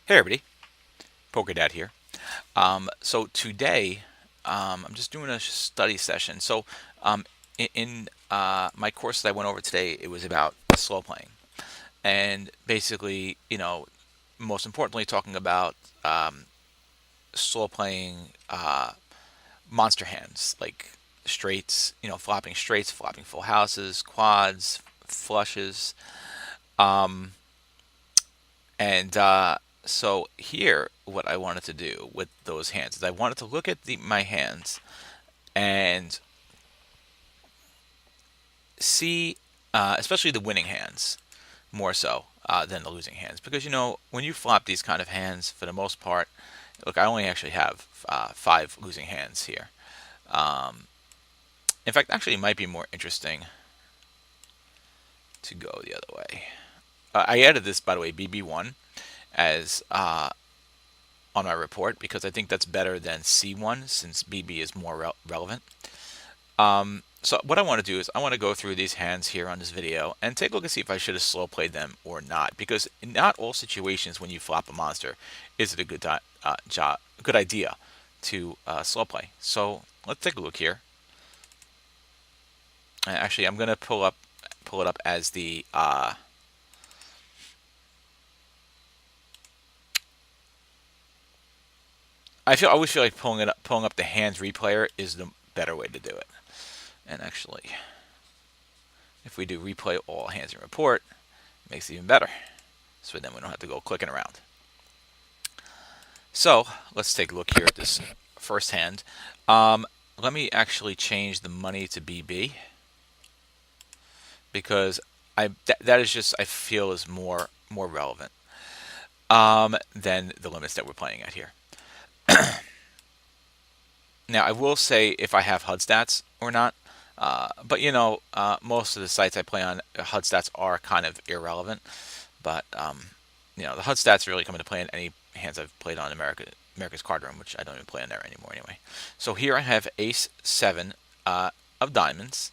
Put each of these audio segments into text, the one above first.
Hey everybody, Poker Dad here. So today, I'm just doing a study session. So in my course that I went over today, it was about slow playing, and basically, most importantly, talking about slow playing monster hands like straights, flopping straights, flopping full houses, quads, flushes, um, and so here, what I wanted to do with those hands is I wanted to look at my hands and see, especially the winning hands, more so than the losing hands, because when you flop these kind of hands, for the most part, look, I only actually have 5 losing hands here. Um, in fact, actually, it might be more interesting to go the other way. I added this, by the way, BB1 as on my report because I think that's better than C1 since BB is more relevant. So what I want to do is I want to go through these hands here on this video and take a look and see if I should have slow played them or not, because in not all situations when you flop a monster is it a good idea to slow play. So let's take a look here. Actually, I'm going to pull it up as the I always feel like pulling up the hands replayer is the better way to do it. And actually, if we do replay all hands in report, it makes it even better. So then we don't have to go clicking around. So let's take a look here at this first hand. Let me actually change the money to BB because that is just, I feel, is more relevant than the limits that we're playing at here. Now I will say if I have HUD stats or not, but most of the sites I play on, HUD stats are kind of irrelevant. But the HUD stats really come into play in any hands I've played on America's Card Room, which I don't even play on there anymore anyway. So here I have Ace 7 of diamonds,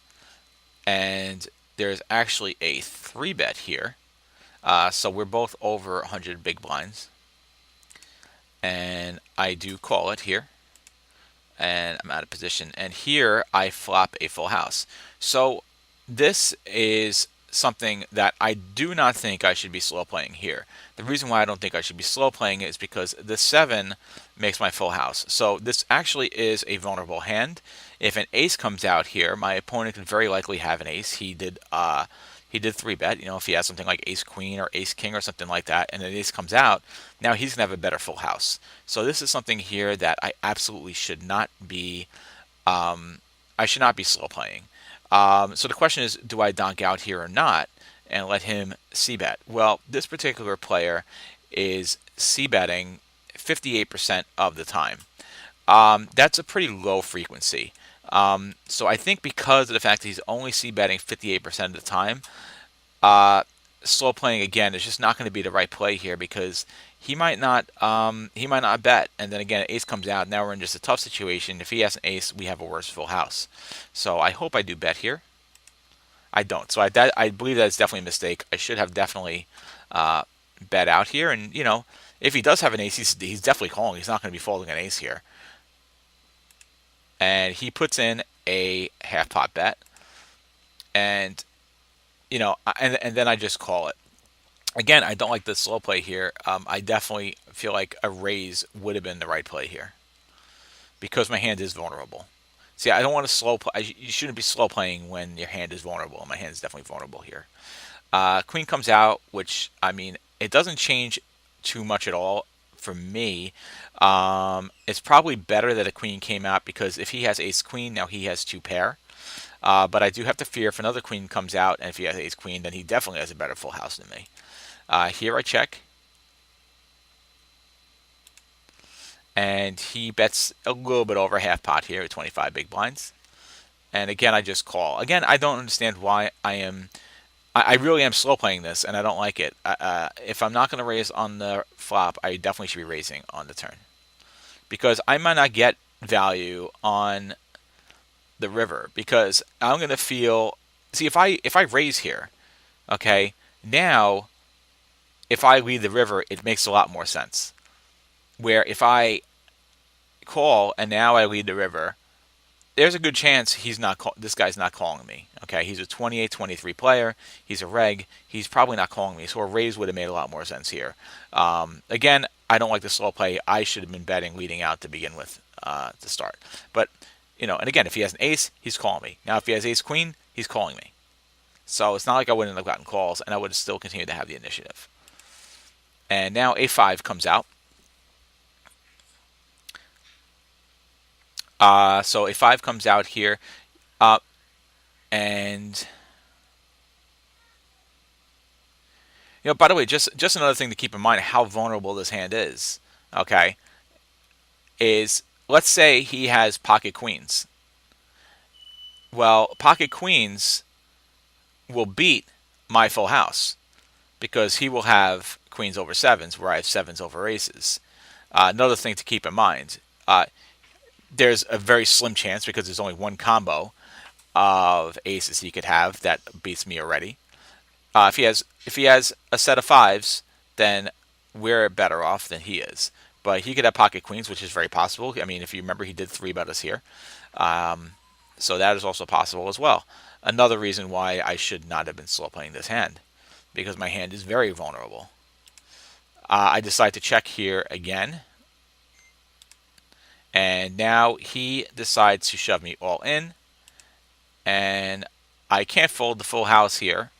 and there's actually a 3-bet here. So we're both over 100 big blinds, and I do call it here, and I'm out of position. And here I flop a full house. So this is something that I do not think I should be slow playing here. The reason why I don't think I should be slow playing is because the 7 makes my full house. So this actually is a vulnerable hand. If an ace comes out here, my opponent could very likely have an ace. He did 3-bet. If he has something like ace queen or ace king or something like that, and an ace comes out, now he's gonna have a better full house. So this is something here that I absolutely should not be. I should not be slow playing. So the question is, do I donk out here or not and let him c-bet? Well, this particular player is c-betting 58% of the time. That's a pretty low frequency. So I think because of the fact that he's only c-betting 58% of the time, slow playing again is just not going to be the right play here because he might not bet, and then again ace comes out. Now we're in just a tough situation. If he has an ace, we have a worse full house. So I hope I do bet here. I don't. So I believe that's definitely a mistake. I should have definitely bet out here. And if he does have an ace, he's definitely calling. He's not going to be folding an ace here. And he puts in a half pot bet, and and then I just call it. Again, I don't like the slow play here. I definitely feel like a raise would have been the right play here because my hand is vulnerable. See, I don't want to slow play. You shouldn't be slow playing when your hand is vulnerable. My hand is definitely vulnerable here. Queen comes out, which, I mean, it doesn't change too much at all for me. It's probably better that a queen came out because if he has ace queen, now he has 2 pair. But I do have to fear if another queen comes out, and if he has ace queen, then he definitely has a better full house than me. Here I check, and he bets a little bit over half pot here at 25 big blinds. And again, I just call. Again, I don't understand why I really am slow playing this, and I don't like it. If I'm not going to raise on the flop, I definitely should be raising on the turn because I might not get value on the river because I'm going to feel. See, if I raise here, okay, now if I lead the river, it makes a lot more sense. Where if I call and now I lead the river, there's a good chance this guy's not calling me. Okay, he's a 28-23 player. He's a reg. He's probably not calling me. So a raise would have made a lot more sense here. Again, I don't like the slow play. I should have been betting leading out to begin with to start. But and again, if he has an ace, he's calling me. Now, if he has ace queen, he's calling me. So it's not like I wouldn't have gotten calls, and I would have still continued to have the initiative. And now a5 comes out. So a5 comes out here, and by the way, just another thing to keep in mind how vulnerable this hand is. Okay, is let's say he has pocket queens. Well, pocket queens will beat my full house because he will have queens over sevens where I have sevens over aces. Another thing to keep in mind. There's a very slim chance because there's only one combo of aces he could have that beats me already. If he has a set of fives, then we're better off than he is. But he could have pocket queens, which is very possible. I mean, if you remember, he did three bet us here, so that is also possible as well. Another reason why I should not have been slow playing this hand, because my hand is very vulnerable. I decide to check here again. And now he decides to shove me all in. And I can't fold the full house here.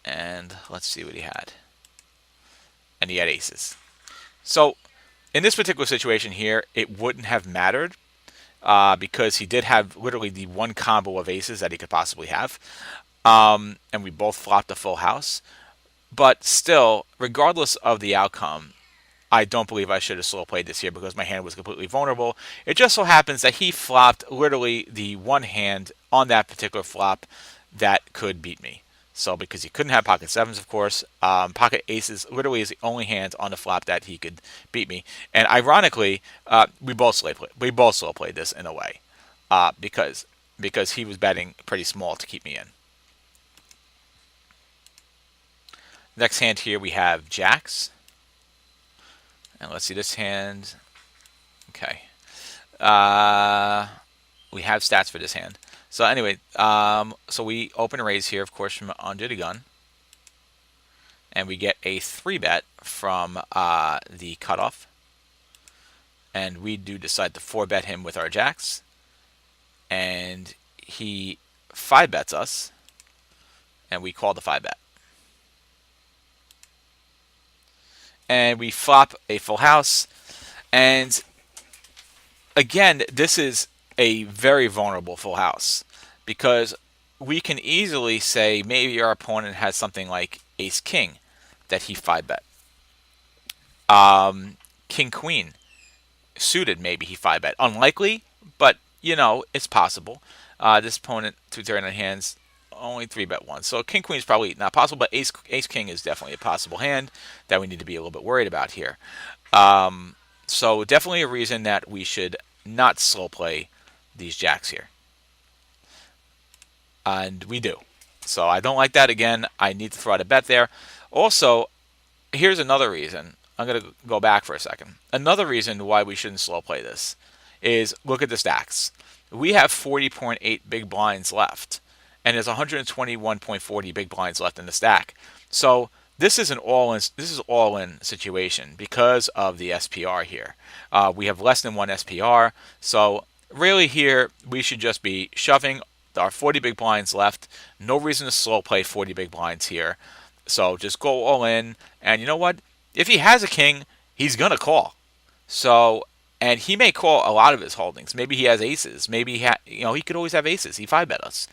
And let's see what he had. And he had aces. So in this particular situation here, it wouldn't have mattered because he did have literally the one combo of aces that he could possibly have. And we both flopped a full house. But still, regardless of the outcome, I don't believe I should have slow played this here because my hand was completely vulnerable. It just so happens that he flopped literally the one hand on that particular flop that could beat me. So because he couldn't have pocket sevens, of course, pocket aces literally is the only hand on the flop that he could beat me. And ironically, we both slow played this in a way because he was betting pretty small to keep me in. Next hand here we have jacks. And let's see this hand. Okay. We have stats for this hand. So anyway, so we open a raise here, of course, from under the gun. And we get a 3-bet from the cutoff. And we do decide to 4-bet him with our jacks. And he 5-bets us. And we call the 5-bet. And we flop a full house. And again, this is a very vulnerable full house because we can easily say maybe our opponent has something like ace king that he 5-bet. King queen suited, maybe he 5-bet. Unlikely, but it's possible. This opponent 2-turn hands only 3-bet once. So king queen is probably not possible, but ace king is definitely a possible hand that we need to be a little bit worried about here. So definitely a reason that we should not slow play these jacks here. And we do. So I don't like that. Again, I need to throw out a bet there. Also, here's another reason. I'm going to go back for a second. Another reason why we shouldn't slow play this is look at the stacks. We have 40.8 big blinds left. And there's 121.40 big blinds left in the stack. So this is an all-in situation because of the SPR here. We have less than one SPR. So really here we should just be shoving our 40 big blinds left. No reason to slow play 40 big blinds here. So just go all in. And you know what? If he has a king, he's going to call. So, and he may call a lot of his holdings. Maybe he has aces. Maybe he could always have aces. He 5-bet us.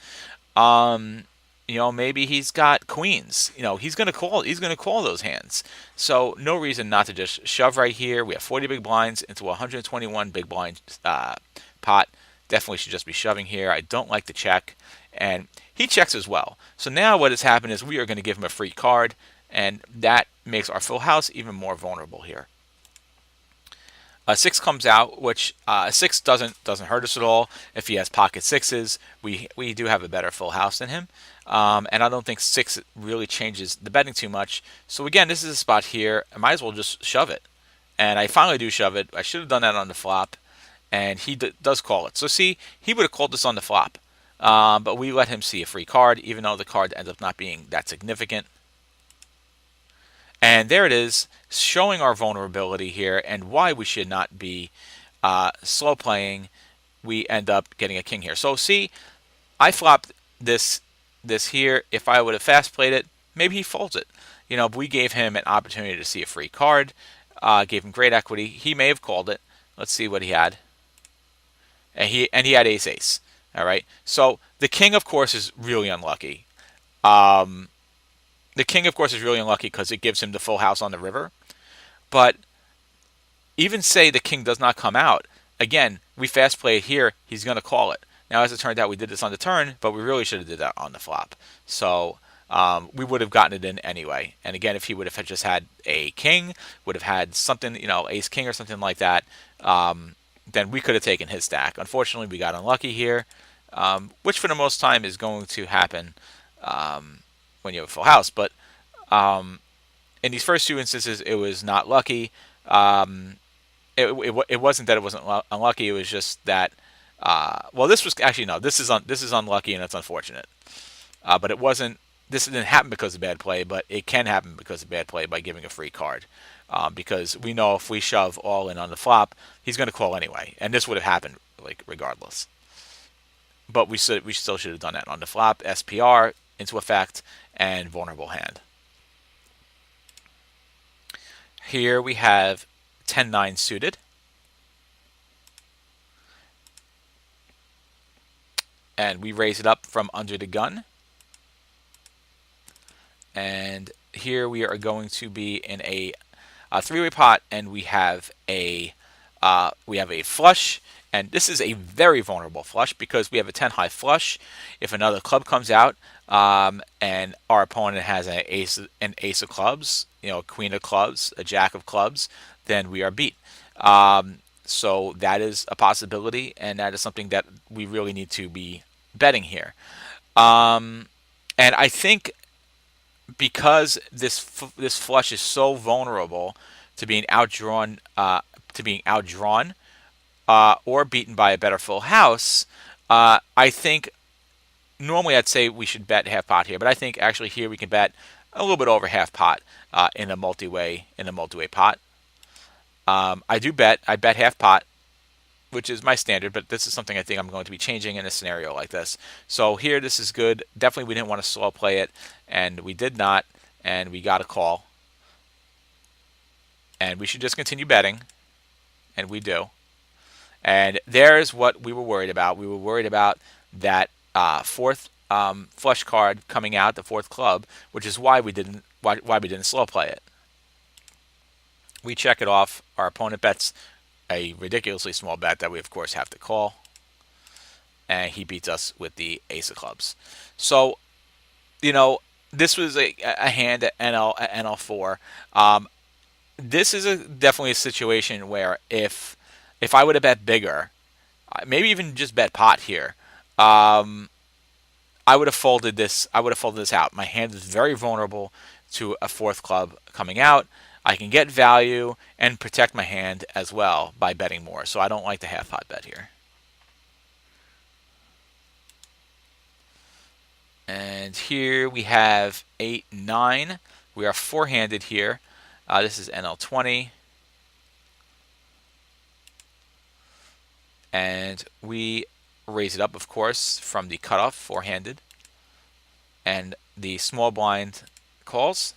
Maybe he's got queens. He's going to call those hands. So no reason not to just shove right here. We have 40 big blinds into 121 big blind pot. Definitely should just be shoving here. I don't like the check. And he checks as well. So now what has happened is we are going to give him a free card. And that makes our full house even more vulnerable here. A six comes out, which a six doesn't hurt us at all. If he has pocket sixes, we do have a better full house than him, and I don't think six really changes the betting too much. So again, this is a spot here. I might as well just shove it, and I finally do shove it. I should have done that on the flop, and he does call it. So see, he would have called this on the flop, but we let him see a free card, even though the card ends up not being that significant. And there it is, showing our vulnerability here and why we should not be slow playing. We end up getting a king here. So see, I flopped this here. If I would have fast played it, maybe he folds it. But we gave him an opportunity to see a free card, gave him great equity. He may have called it. Let's see what he had. And he had ace ace. All right. So the king, of course, is really unlucky. The king, of course, is really unlucky because it gives him the full house on the river. But even say the king does not come out, again, we fast play it here, he's going to call it. Now, as it turned out, we did this on the turn, but we really should have did that on the flop. So we would have gotten it in anyway. And again, if he would have just had a king, would have had something, ace king or something like that, then we could have taken his stack. Unfortunately, we got unlucky here, which for the most time is going to happen when you have a full house. But in these first two instances, it was not lucky. It wasn't that it wasn't unlucky. It was just that. Well, this was actually no. This is unlucky and it's unfortunate. But it wasn't. This didn't happen because of bad play, but it can happen because of bad play by giving a free card. Because we know if we shove all in on the flop, he's going to call anyway, and this would have happened regardless. But we still should have done that on the flop. SPR into effect and vulnerable hand. Here we have 10-9 suited. And we raise it up from under the gun. And here we are going to be in a three-way pot, and we have a flush. And this is a very vulnerable flush because we have a 10 high flush. If another club comes out and our opponent has an ace of clubs, a queen of clubs, a jack of clubs, then we are beat. So that is a possibility, and that is something that we really need to be betting here. And I think because this flush is so vulnerable to being outdrawn, or beaten by a better full house, I think normally I'd say we should bet half pot here, but I think actually here we can bet a little bit over half pot in a multi-way pot. I bet half pot, which is my standard, but this is something I think I'm going to be changing in a scenario like this. So here, this is good. Definitely, we didn't want to slow play it, and we did not, and we got a call. And we should just continue betting, and we do. And there's what we were worried about. We were worried about that fourth flush card coming out, the fourth club, which is why we didn't slow play it. We check it off. Our opponent bets a ridiculously small bet that we of course have to call, and he beats us with the ace of clubs. So this was a hand at NL4. This is definitely a situation where if I would have bet bigger, maybe even just bet pot here, I would have folded this out. My hand is very vulnerable to a fourth club coming out. I can get value and protect my hand as well by betting more. So I don't like the half pot bet here. And here we have 8-9. We are four-handed here. This is NL20. And we raise it up, of course, from the cutoff, four-handed. And the small blind calls.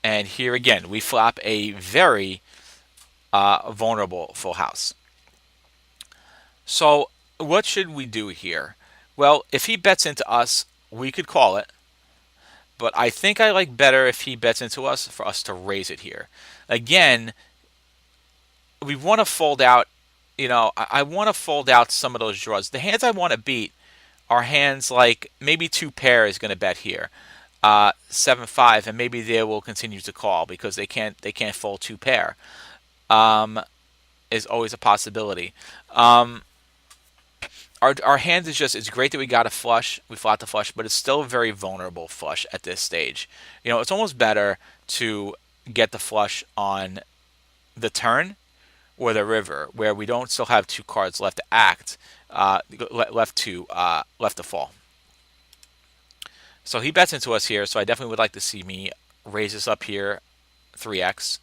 And here again, we flop a very vulnerable full house. So what should we do here? Well, if he bets into us, we could call it. But I think I like better if he bets into us for us to raise it here. Again, we want to fold out. I want to fold out some of those draws. The hands I want to beat are hands like maybe two pair is going to bet here. 7-5, and maybe they will continue to call because they can't fold two pair. is always a possibility. Um, our hand is just, it's great that we got a flush, we fought the flush, but it's still a very vulnerable flush at this stage. You know, it's almost better to get the flush on the turn or the river, where we don't still have two cards left to act, left to fall. So he bets into us here, so I definitely would like to see me raise this up here 3x.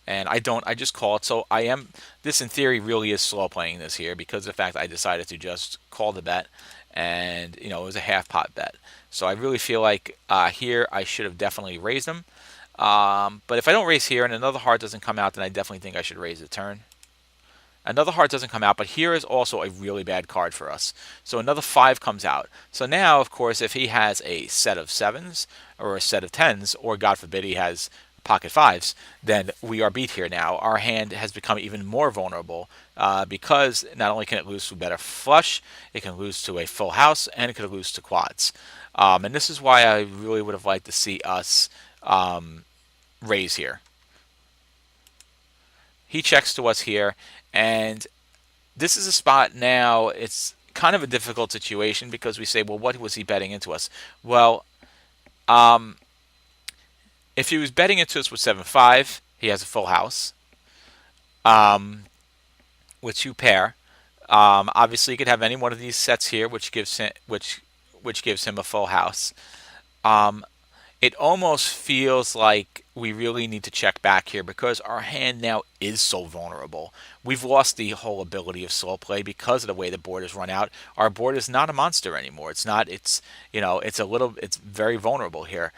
And I don't, I just call it. So I am, this in theory really is slow playing this here because of the fact I decided to just call the bet, and you know, it was a half pot bet. So I really feel like here I should have definitely raised them. But if I don't raise here and another heart doesn't come out, then I definitely think I should raise the turn. Another heart doesn't come out, but here is also a really bad card for us. So another 5 comes out. So now, of course, if he has a set of 7s or a set of 10s, or God forbid he has pocket 5s, then we are beat here now. Our hand has become even more vulnerable because not only can it lose to a better flush, it can lose to a full house, and it can lose to quads. And this is why I really would have liked to see us raise here. He checks to us here, and this is a spot now, it's kind of a difficult situation because we say, well, what was he betting into us? Well, if he was betting into us with 7-5, he has a full house with 2 pair. Obviously, he could have any one of these sets here, which gives him a full house. It almost feels like we really need to check back here because our hand now is so vulnerable. We've lost the whole ability of slow play because of the way the board is run out. Our board is not a monster anymore. It's not. It's, you know, it's very vulnerable here.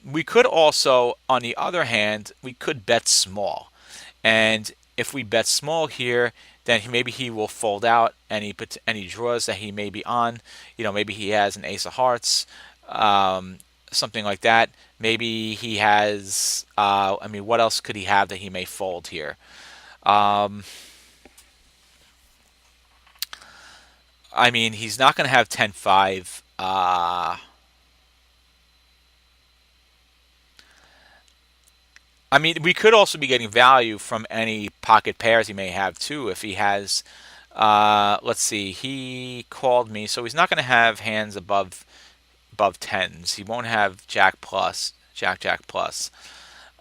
We could also, on the other hand, we could bet small, and if we bet small here, then maybe he will fold out any draws that he may be on. You know, maybe he has an ace of hearts. Something like that. Maybe he has, I mean, what else could he have that he may fold here? I mean, he's not going to have 10-5. I mean, we could also be getting value from any pocket pairs he may have too. If he has, let's see, he called me, so he's not going to have hands above 10s. He won't have Jack plus, Jack plus.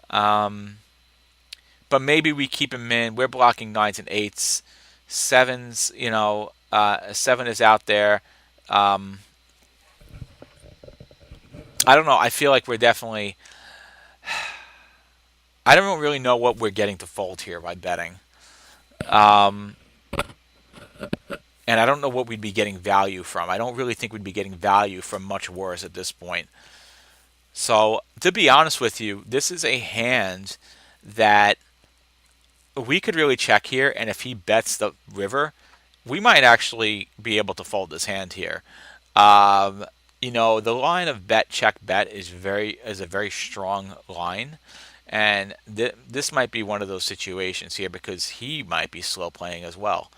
But maybe we keep him in. We're blocking 9s and 8s. 7s, you know, 7 is out there. I don't know. I feel like we're definitely. I don't really know what we're getting to fold here by betting. And I don't know what we'd be getting value from. I don't really think we'd be getting value from much worse at this point. So, to be honest with you, this is a hand that we could really check here, and if he bets the river, we might actually be able to fold this hand here. You know, the line of bet check bet is a very strong line, and this might be one of those situations here because he might be slow playing as well.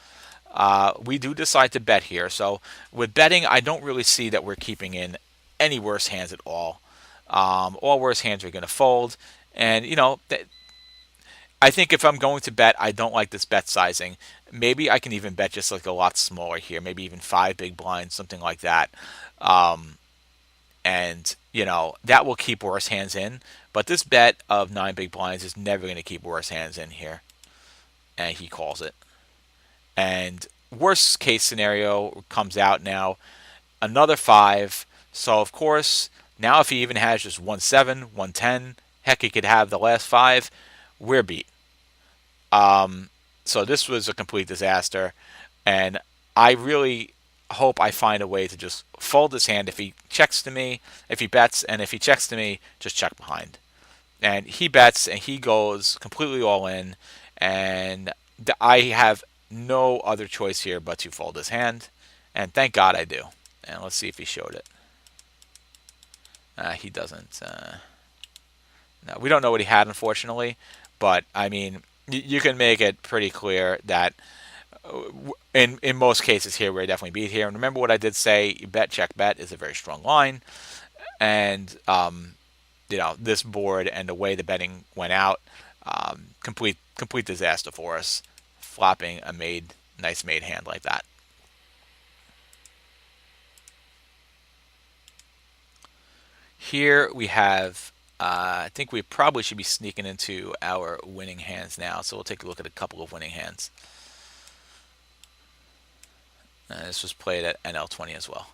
We do decide to bet here, so with betting, I don't really see that we're keeping in any worse hands at all. All worse hands are going to fold, and you know, I think if I'm going to bet, I don't like this bet sizing. Maybe I can even bet just like a lot smaller here, maybe even 5 big blinds, something like that. And you know, that will keep worse hands in. But this bet of 9 big blinds is never going to keep worse hands in here, and he calls it. And worst case scenario comes out now, another 5. So of course, now if he even has just 1-7, 1-10, heck, he could have the last 5. We're beat. So this was a complete disaster, and I really hope I find a way to just fold this hand. If he checks to me, if he bets, and if he checks to me, just check behind. And he bets, and he goes completely all in, and I have no other choice here but to fold his hand, and thank God I do. And let's see if he showed it. He doesn't. No, we don't know what he had, unfortunately, but I mean, you can make it pretty clear that in most cases here we're definitely beat here. And remember what I did say: bet check bet is a very strong line, and you know, this board and the way the betting went out, complete disaster for us. flopping a nice made hand like that. Here we have, I think we probably should be sneaking into our winning hands now. So we'll take a look at a couple of winning hands. This was played at NL20 as well.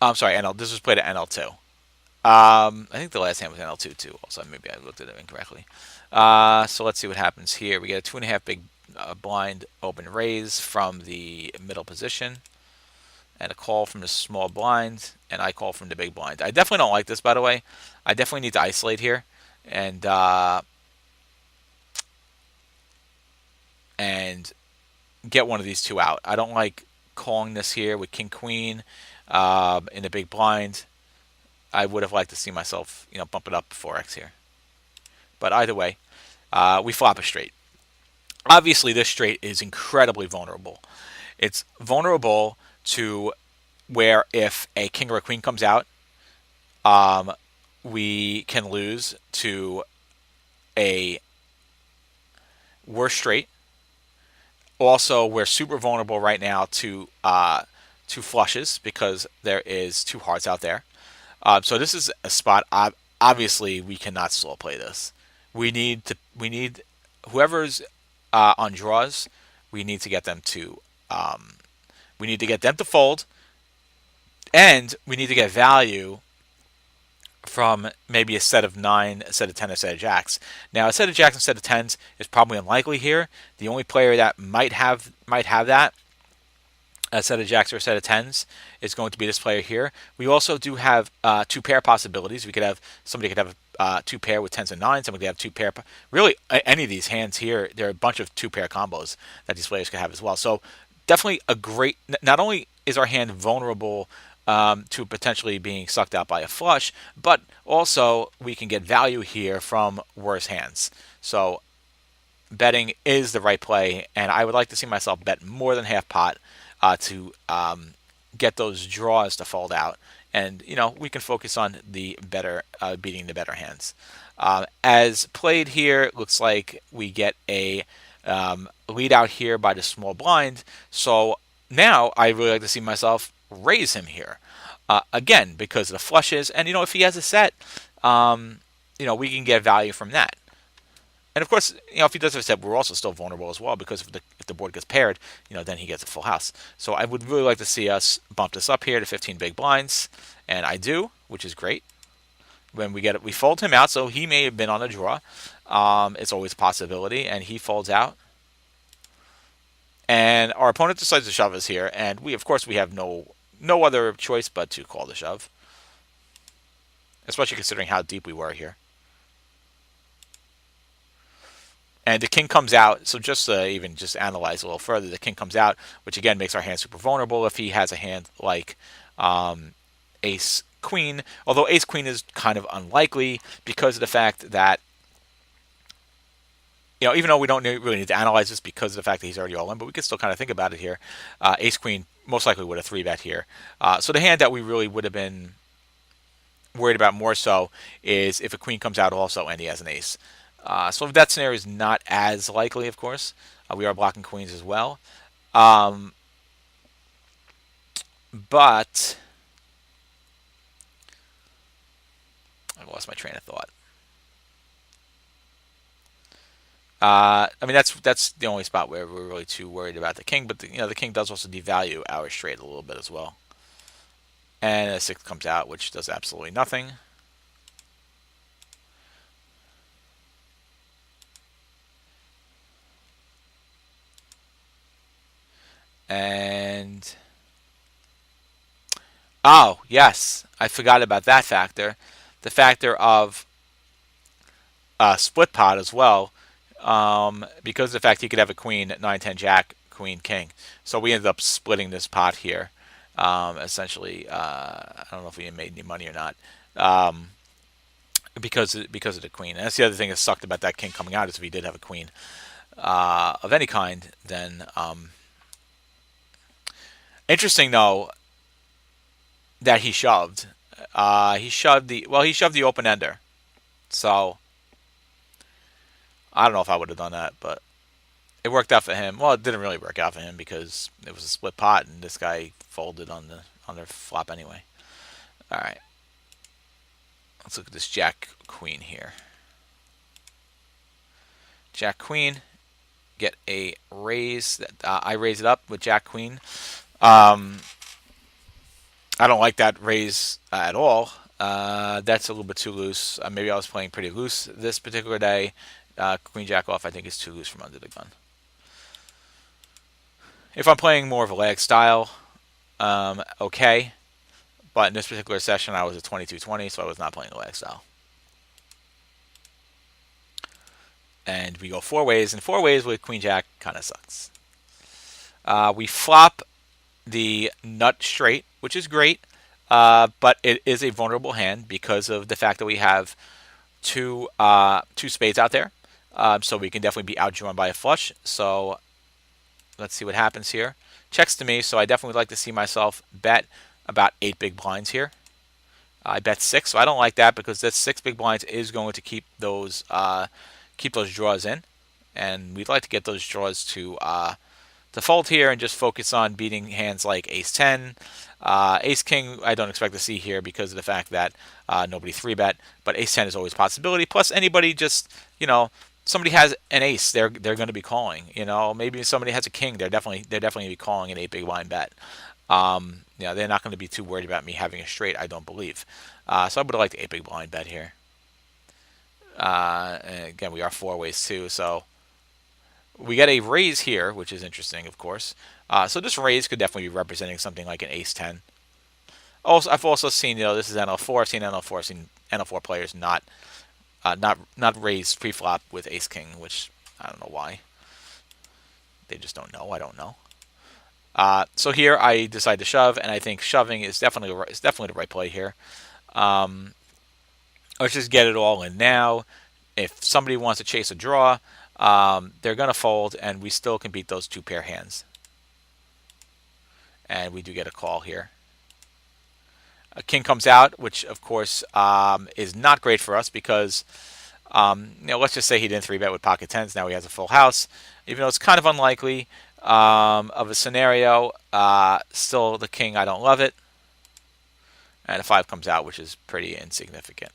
I'm sorry, this was played at NL2. I think the last hand was NL2 too. Also, maybe I looked at it incorrectly. So let's see what happens here. We get a 2.5 big blind open raise from the middle position, and a call from the small blind, and I call from the big blind. I definitely don't like this, by the way. I definitely need to isolate here, and get one of these two out. I don't like calling this here with king queen in the big blind. I would have liked to see myself, bump it up 4x here. But either way, we flop a straight. Obviously, this straight is incredibly vulnerable. It's vulnerable to where if a king or a queen comes out, we can lose to a worse straight. Also, we're super vulnerable right now to flushes because there is 2 hearts out there. So this is a spot. Obviously, we cannot slow play this. We need whoever's on draws. We need to get them to. We need to get them to fold, and we need to get value from maybe a set of 9, a set of 10, a set of jacks. Now, a set of jacks and a set of 10s is probably unlikely here. The only player that might have that, a set of jacks or a set of 10s, is going to be this player here. We also do have 2 pair possibilities. Somebody could have 2 pair with 10s and 9s. Somebody could have 2 pair. Really, any of these hands here, there are a bunch of 2 pair combos that these players could have as well. So definitely a great. Not only is our hand vulnerable to potentially being sucked out by a flush, but also we can get value here from worse hands. So betting is the right play, and I would like to see myself bet more than half pot to get those draws to fold out, and we can focus on the better beating the better hands. As played here, it looks like we get a lead out here by the small blind. So now I really like to see myself raise him here again because of the flushes, and if he has a set, we can get value from that. And of course, if he does have a set, we're also still vulnerable as well because if the board gets paired, then he gets a full house. So I would really like to see us bump this up here to 15 big blinds, and I do, which is great. When we get it, we fold him out, so he may have been on a draw. It's always a possibility, and he folds out. And our opponent decides to shove us here, and of course we have no other choice but to call the shove, especially considering how deep we were here. And the king comes out, so just even just analyze a little further, the king comes out, which again makes our hand super vulnerable if he has a hand like ace queen, although ace queen is kind of unlikely because of the fact that even though we don't really need to analyze this because of the fact that he's already all in, but we can still kind of think about it here. Ace queen most likely would have 3-bet here. So the hand that we really would have been worried about more so is if a queen comes out also and he has an ace. So that scenario is not as likely, of course. We are blocking queens as well. But I lost my train of thought. I mean, that's the only spot where we're really too worried about the king, but the king does also devalue our straight a little bit as well. And a 6 comes out, which does absolutely nothing. And oh yes, I forgot about that factor. The factor of split pot as well, because of the fact he could have a queen, 9-10 jack, queen, king. So we ended up splitting this pot here. Essentially, I don't know if we made any money or not, because of the queen. And that's the other thing that sucked about that king coming out is if he did have a queen of any kind, then interesting though that he shoved. He shoved the open ender. So I don't know if I would have done that, but it worked out for him. Well, it didn't really work out for him because it was a split pot, and this guy folded on the flop anyway. All right, let's look at this Jack Queen here. Jack Queen, get a raise. I raise it up with Jack Queen. Um, I don't like that raise at all. That's a little bit too loose. Maybe I was playing pretty loose this particular day. Queen Jack off, I think, is too loose from under the gun. If I'm playing more of a lag style, okay. But in this particular session, I was at 22-20, so I was not playing a lag style. And we go four ways, and four ways with Queen Jack kind of sucks. We flop the nut straight, which is great, but it is a vulnerable hand because of the fact that we have two spades out there. So we can definitely be outdrawn by a flush. So let's see what happens here. Checks to me, so I definitely would like to see myself bet about 8 big blinds here. I bet 6, so I don't like that because that 6 big blinds is going to keep those draws in, and we'd like to get those draws to fold here and just focus on beating hands like Ace 10, Ace King. I don't expect to see here because of the fact that nobody 3-bet, but Ace 10 is always a possibility. Plus anybody just somebody has an ace, they're going to be calling. Maybe somebody has a king, they're definitely going to be calling an 8 big blind bet. They're not going to be too worried about me having a straight, I don't believe. So I would like the 8 big blind bet here. And again, we are four ways too, so we get a raise here, which is interesting, of course. So this raise could definitely be representing something like an Ace 10. Also, I've also seen, this is NL4. I've seen NL4. I've seen NL4 players not raise pre-flop with Ace King, which I don't know why. They just don't know. I don't know. So here I decide to shove, and I think shoving is definitely the right play here. Let's just get it all in now. If somebody wants to chase a draw, they're going to fold, and we still can beat those 2 pair hands. And we do get a call here. A king comes out, which of course is not great for us because let's just say he didn't 3-bet with pocket tens. Now he has a full house, even though it's kind of unlikely of a scenario. Still, the king, I don't love it, and a 5 comes out, which is pretty insignificant.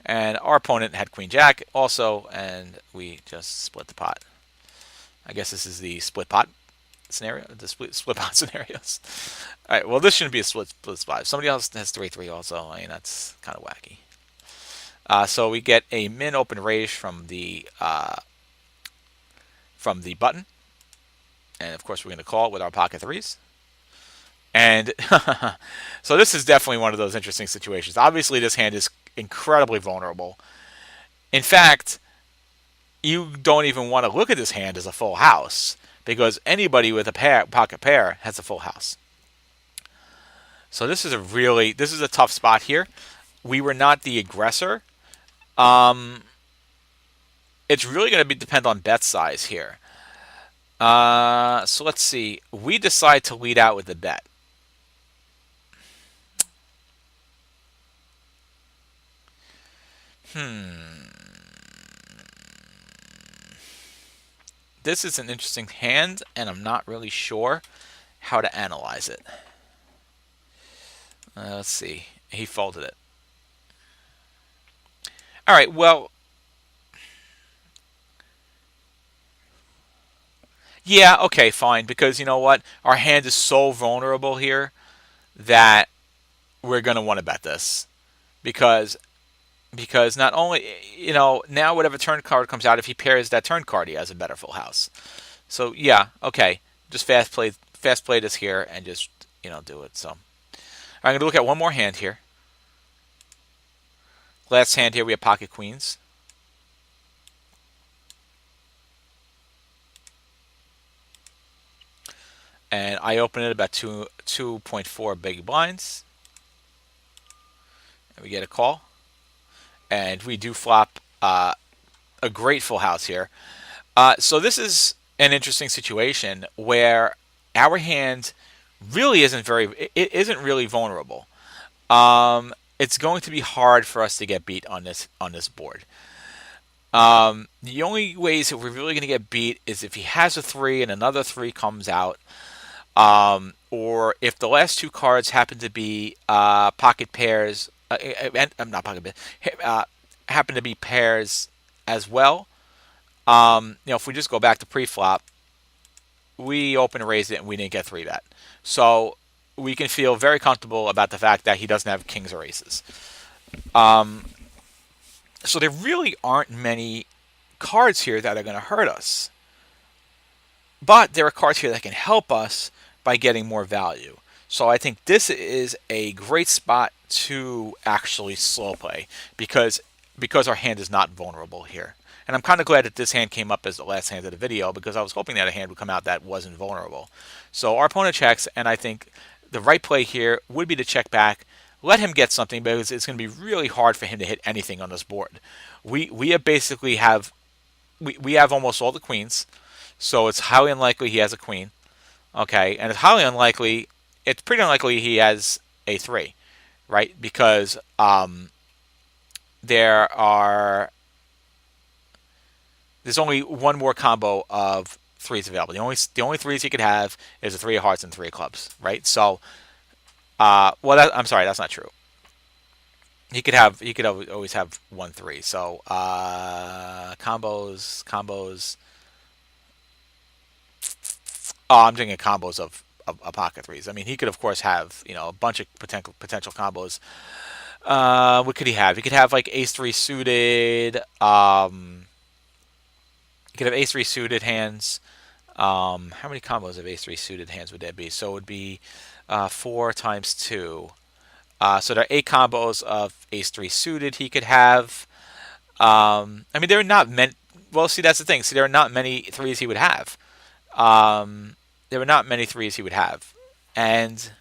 And our opponent had Queen Jack also, and we just split the pot. I guess this is the split pot scenario, the split pot scenarios. All right, well, this shouldn't be a split spot. If somebody else has 3-3 also, I mean, that's kind of wacky. So we get a min open raise from the button, and of course we're going to call it with our pocket threes. And so this is definitely one of those interesting situations. Obviously, this hand is incredibly vulnerable. In fact, you don't even want to look at this hand as a full house because anybody with a pocket pair has a full house. So this is a tough spot here. We were not the aggressor. It's really going to depend on bet size here. So let's see. We decide to lead out with the bet. This is an interesting hand, and I'm not really sure how to analyze it. Let's see. He folded it. All right, well, yeah, okay, fine, because you know what? Our hand is so vulnerable here that we're going to want to bet this. Because not only, now whatever turn card comes out, if he pairs that turn card, he has a better full house. So, yeah, okay. Just fast play this here and just, do it. So, I'm going to look at one more hand here. Last hand here, we have pocket queens. And I open it about 2.4 big blinds. And we get a call. And we do flop a great full house here. So this is an interesting situation where our hand really isn't really vulnerable. It's going to be hard for us to get beat on this board. The only ways that we're really going to get beat is if he has a 3 and another 3 comes out, or if the last two cards happen to be pocket pairs, not pocket pairs, happen to be pairs as well. If we just go back to pre-flop, we open and raised it and we didn't get 3 bet. So we can feel very comfortable about the fact that he doesn't have kings or aces. So there really aren't many cards here that are going to hurt us. But there are cards here that can help us by getting more value. So I think this is a great spot to actually slow play because our hand is not vulnerable here. And I'm kind of glad that this hand came up as the last hand of the video because I was hoping that a hand would come out that wasn't vulnerable. So our opponent checks, and I think the right play here would be to check back, let him get something because it's going to be really hard for him to hit anything on this board. We basically have we have almost all the queens, so it's highly unlikely he has a queen. Okay, and it's highly unlikely. It's pretty unlikely he has a 3, right? Because there are there's only one more combo of 3s available. The only 3s he could have is a 3 of hearts and 3 of clubs, right? So, I'm sorry, that's not true. He could always have 1 3. So combos. Oh, I'm doing combos of pocket 3s. I mean, he could of course have a bunch of potential combos. What could he have? He could have like ace 3 suited. He could have ace 3 suited hands. How many combos of ace 3 suited hands would that be? So it would be 4 times 2. So there are 8 combos of ace 3 suited he could have. I mean, there are not many. Well, see, that's the thing. See, there are not many 3s he would have. There are not many 3s he would have. And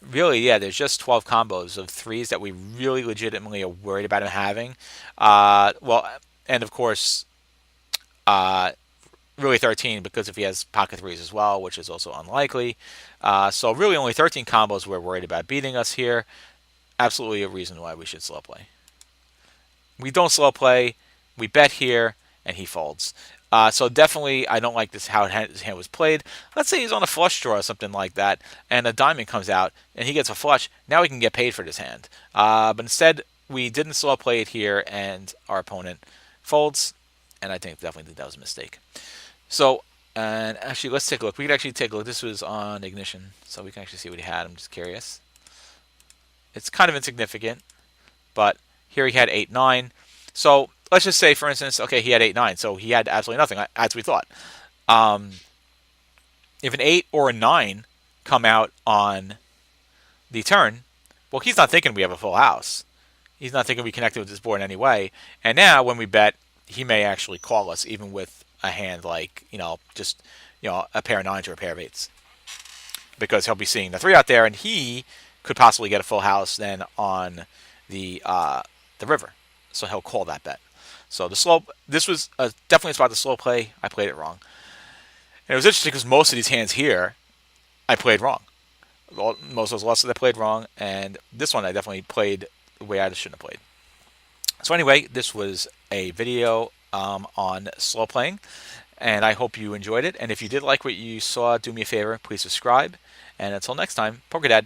really, yeah, there's just 12 combos of 3s that we really legitimately are worried about him having. And of course, really 13 because if he has pocket 3s as well, which is also unlikely. So really only 13 combos we're worried about beating us here. Absolutely a reason why we should slow play. We don't slow play. We bet here, and he folds. So definitely, I don't like this how his hand was played. Let's say he's on a flush draw or something like that, and a diamond comes out, and he gets a flush. Now we can get paid for this hand. But instead, we didn't slow play it here, and our opponent folds. And I definitely think that was a mistake. So, and actually, let's take a look. We can actually take a look. This was on Ignition, so we can actually see what he had. I'm just curious. It's kind of insignificant, but here he had 8-9. So let's just say, for instance, okay, he had 8-9, so he had absolutely nothing, as we thought. If an 8 or a 9 come out on the turn, well, he's not thinking we have a full house. He's not thinking we connected with this board in any way. And now, when we bet, he may actually call us, even with a hand like, just, a pair of 9s or a pair of 8s. Because he'll be seeing the 3 out there, and he could possibly get a full house then on the river. So he'll call that bet. So this was definitely a spot to slow play. I played it wrong. And it was interesting because most of these hands here, I played wrong. Most of those losses I played wrong, and this one I definitely played the way I shouldn't have played. So anyway, this was a video on slow playing, and I hope you enjoyed it. And if you did like what you saw, do me a favor, please subscribe. And until next time, Poker Dad.